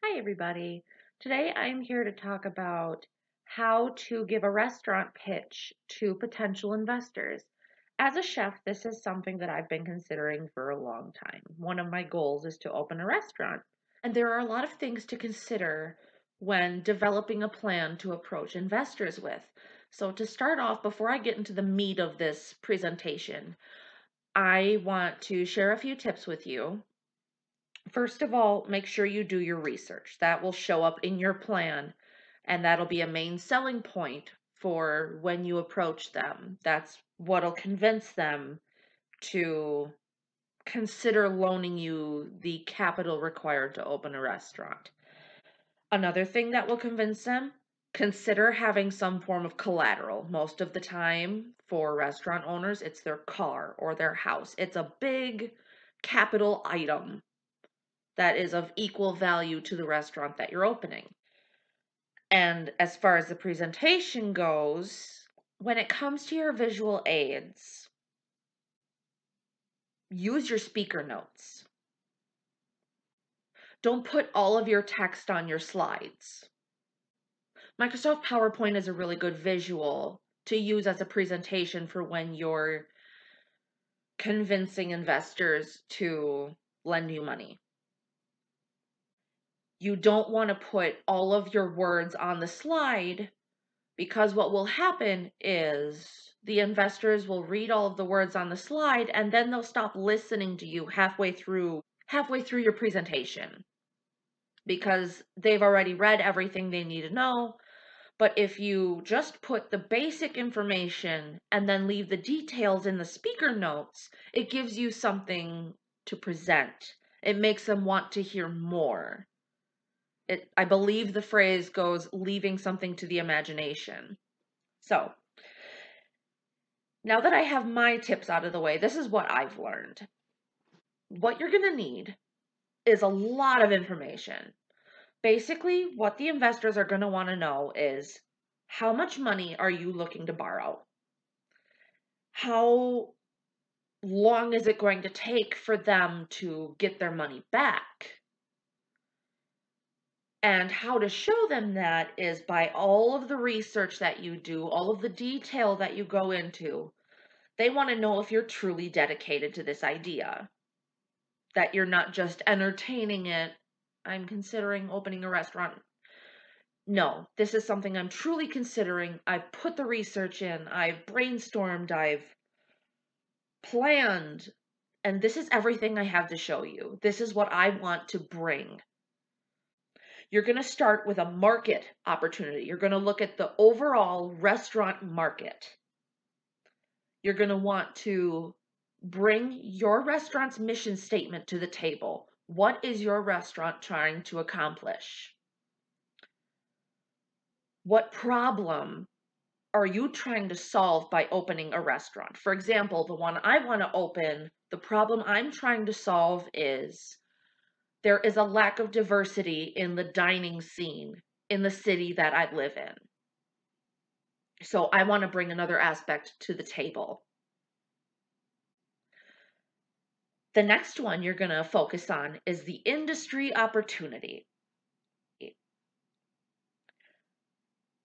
Hi, everybody. Today I'm here to talk about how to give a restaurant pitch to potential investors. As a chef, this is something that I've been considering for a long time. One of my goals is to open a restaurant, and there are a lot of things to consider when developing a plan to approach investors with. So, to start off, before I get into the meat of this presentation, I want to share a few tips with you. First of all, make sure you do your research. That will show up in your plan, and that'll be a main selling point for when you approach them. That's what'll convince them to consider loaning you the capital required to open a restaurant. Another thing that will convince them, consider having some form of collateral. Most of the time, for restaurant owners, it's their car or their house. It's a big capital item that is of equal value to the restaurant that you're opening. And as far as the presentation goes, when it comes to your visual aids, use your speaker notes. Don't put all of your text on your slides. Microsoft PowerPoint is a really good visual to use as a presentation for when you're convincing investors to lend you money. You don't want to put all of your words on the slide, because what will happen is the investors will read all of the words on the slide and then they'll stop listening to you halfway through your presentation because they've already read everything they need to know. But if you just put the basic information and then leave the details in the speaker notes, it gives you something to present. It makes them want to hear more. I believe the phrase goes, leaving something to the imagination. So, now that I have my tips out of the way, this is what I've learned. What you're going to need is a lot of information. Basically, what the investors are going to want to know is, how much money are you looking to borrow? How long is it going to take for them to get their money back? And how to show them that is by all of the research that you do, all of the detail that you go into. They want to know if you're truly dedicated to this idea, that you're not just entertaining it. I'm considering opening a restaurant. No, this is something I'm truly considering. I've put the research in, I've brainstormed, I've planned, and this is everything I have to show you. This is what I want to bring. You're going to start with a market opportunity. You're going to look at the overall restaurant market. You're going to want to bring your restaurant's mission statement to the table. What is your restaurant trying to accomplish? What problem are you trying to solve by opening a restaurant? For example, the one I want to open, the problem I'm trying to solve is there is a lack of diversity in the dining scene in the city that I live in. So I want to bring another aspect to the table. The next one you're going to focus on is the industry opportunity.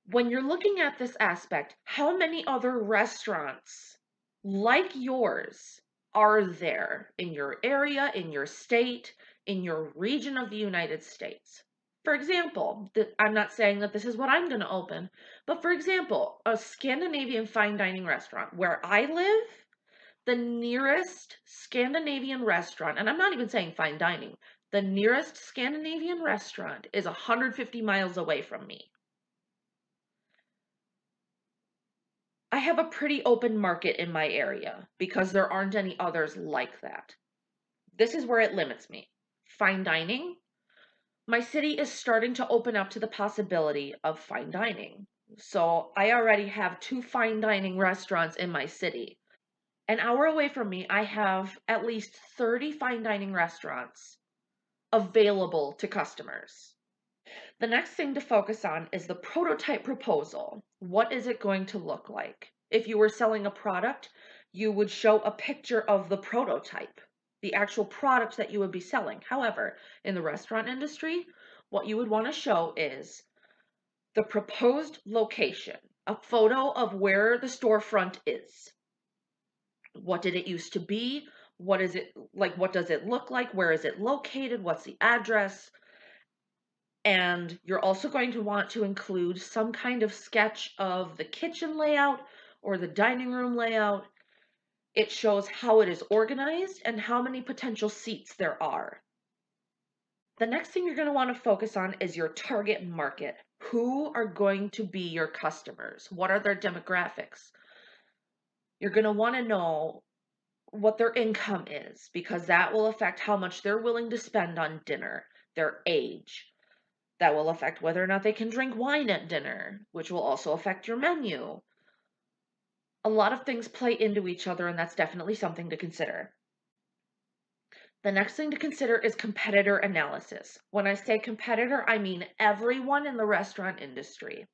When you're looking at this aspect, how many other restaurants like yours are there in your area, in your state, in your region of the United States? For example, I'm not saying that this is what I'm going to open, but for example, a Scandinavian fine dining restaurant where I live, the nearest Scandinavian restaurant, and I'm not even saying fine dining, the nearest Scandinavian restaurant is 150 miles away from me. I have a pretty open market in my area because there aren't any others like that. This is where it limits me. Fine dining. My city is starting to open up to the possibility of fine dining. So I already have 2 fine dining restaurants in my city. An hour away from me, I have at least 30 fine dining restaurants available to customers. The next thing to focus on is the prototype proposal. What is it going to look like? If you were selling a product, you would show a picture of the prototype, the actual product that you would be selling. However, in the restaurant industry, what you would want to show is the proposed location, a photo of where the storefront is. What did it used to be? What is it like? What does it look like? Where is it located? What's the address? And you're also going to want to include some kind of sketch of the kitchen layout or the dining room layout. It shows how it is organized and how many potential seats there are. The next thing you're going to want to focus on is your target market. Who are going to be your customers? What are their demographics? You're going to want to know what their income is because that will affect how much they're willing to spend on dinner, their age. That will affect whether or not they can drink wine at dinner, which will also affect your menu. A lot of things play into each other, and that's definitely something to consider. The next thing to consider is competitor analysis. When I say competitor, I mean everyone in the restaurant industry.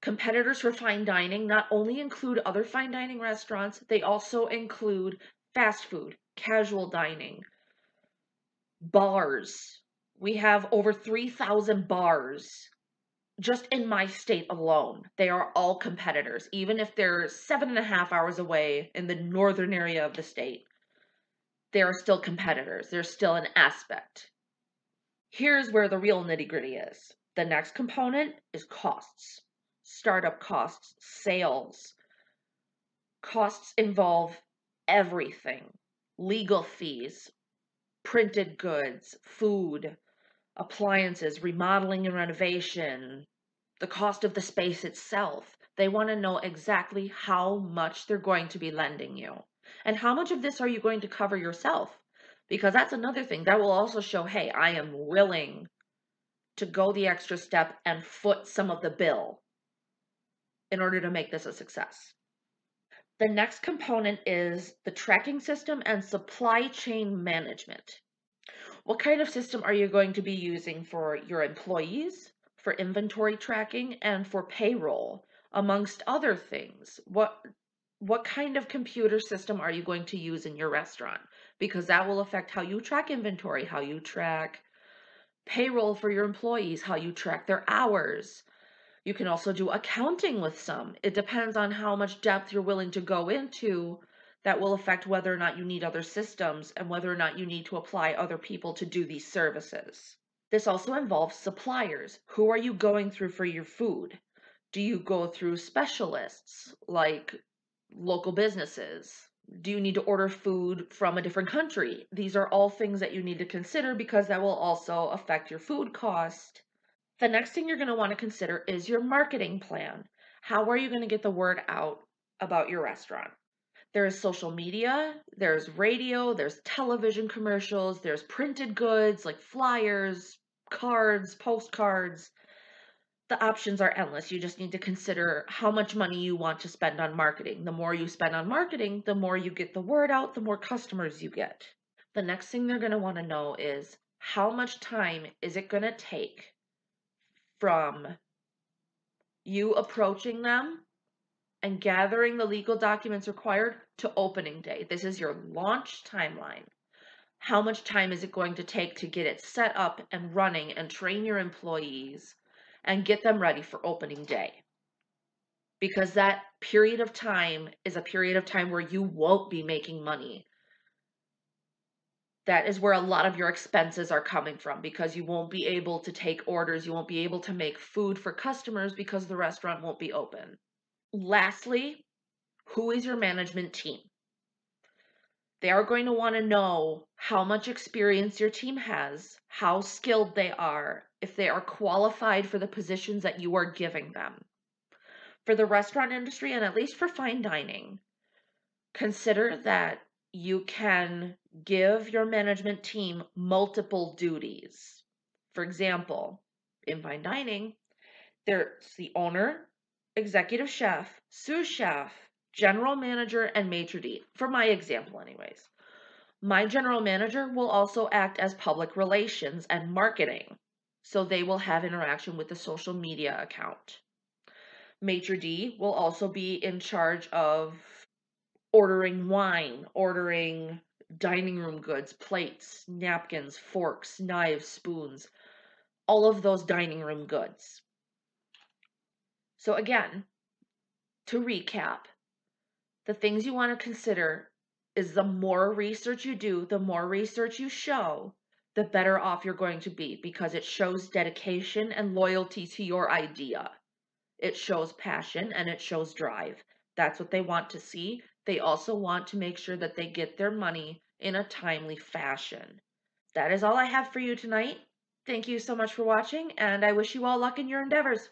Competitors for fine dining not only include other fine dining restaurants, they also include fast food, casual dining, bars. We have over 3,000 bars just in my state alone. They are all competitors, even if they're 7.5 hours away in the northern area of the state. They are still competitors. There's still an aspect. Here's where the real nitty gritty is. The next component is costs, startup costs, sales. Costs involve everything: legal fees, printed goods, food, appliances, remodeling and renovation, the cost of the space itself. They want to know exactly how much they're going to be lending you. And how much of this are you going to cover yourself? Because that's another thing that will also show, hey, I am willing to go the extra step and foot some of the bill in order to make this a success. The next component is the tracking system and supply chain management. What kind of system are you going to be using for your employees, for inventory tracking, and for payroll, amongst other things? What kind of computer system are you going to use in your restaurant? Because that will affect how you track inventory, how you track payroll for your employees, how you track their hours. You can also do accounting with some. It depends on how much depth you're willing to go into. That will affect whether or not you need other systems and whether or not you need to apply other people to do these services. This also involves suppliers. Who are you going through for your food? Do you go through specialists like local businesses? Do you need to order food from a different country? These are all things that you need to consider because that will also affect your food cost. The next thing you're going to want to consider is your marketing plan. How are you going to get the word out about your restaurant? There is social media, there's radio, there's television commercials, there's printed goods like flyers, cards, postcards. The options are endless. You just need to consider how much money you want to spend on marketing. The more you spend on marketing, the more you get the word out, the more customers you get. The next thing they're going to want to know is how much time is it going to take from you approaching them and gathering the legal documents required to opening day. This is your launch timeline. How much time is it going to take to get it set up and running and train your employees and get them ready for opening day? Because that period of time is a period of time where you won't be making money. That is where a lot of your expenses are coming from because you won't be able to take orders. You won't be able to make food for customers because the restaurant won't be open. Lastly, who is your management team? They are going to want to know how much experience your team has, how skilled they are, if they are qualified for the positions that you are giving them. For the restaurant industry, and at least for fine dining, consider that you can give your management team multiple duties. For example, in fine dining, there's the owner, executive chef, sous chef, general manager, and maitre d'. For my example, anyways. My general manager will also act as public relations and marketing, so they will have interaction with the social media account. Maitre d' will also be in charge of ordering wine, ordering dining room goods, plates, napkins, forks, knives, spoons, all of those dining room goods. So again, to recap, the things you want to consider is the more research you do, the more research you show, the better off you're going to be because it shows dedication and loyalty to your idea. It shows passion and it shows drive. That's what they want to see. They also want to make sure that they get their money in a timely fashion. That is all I have for you tonight. Thank you so much for watching, and I wish you all luck in your endeavors.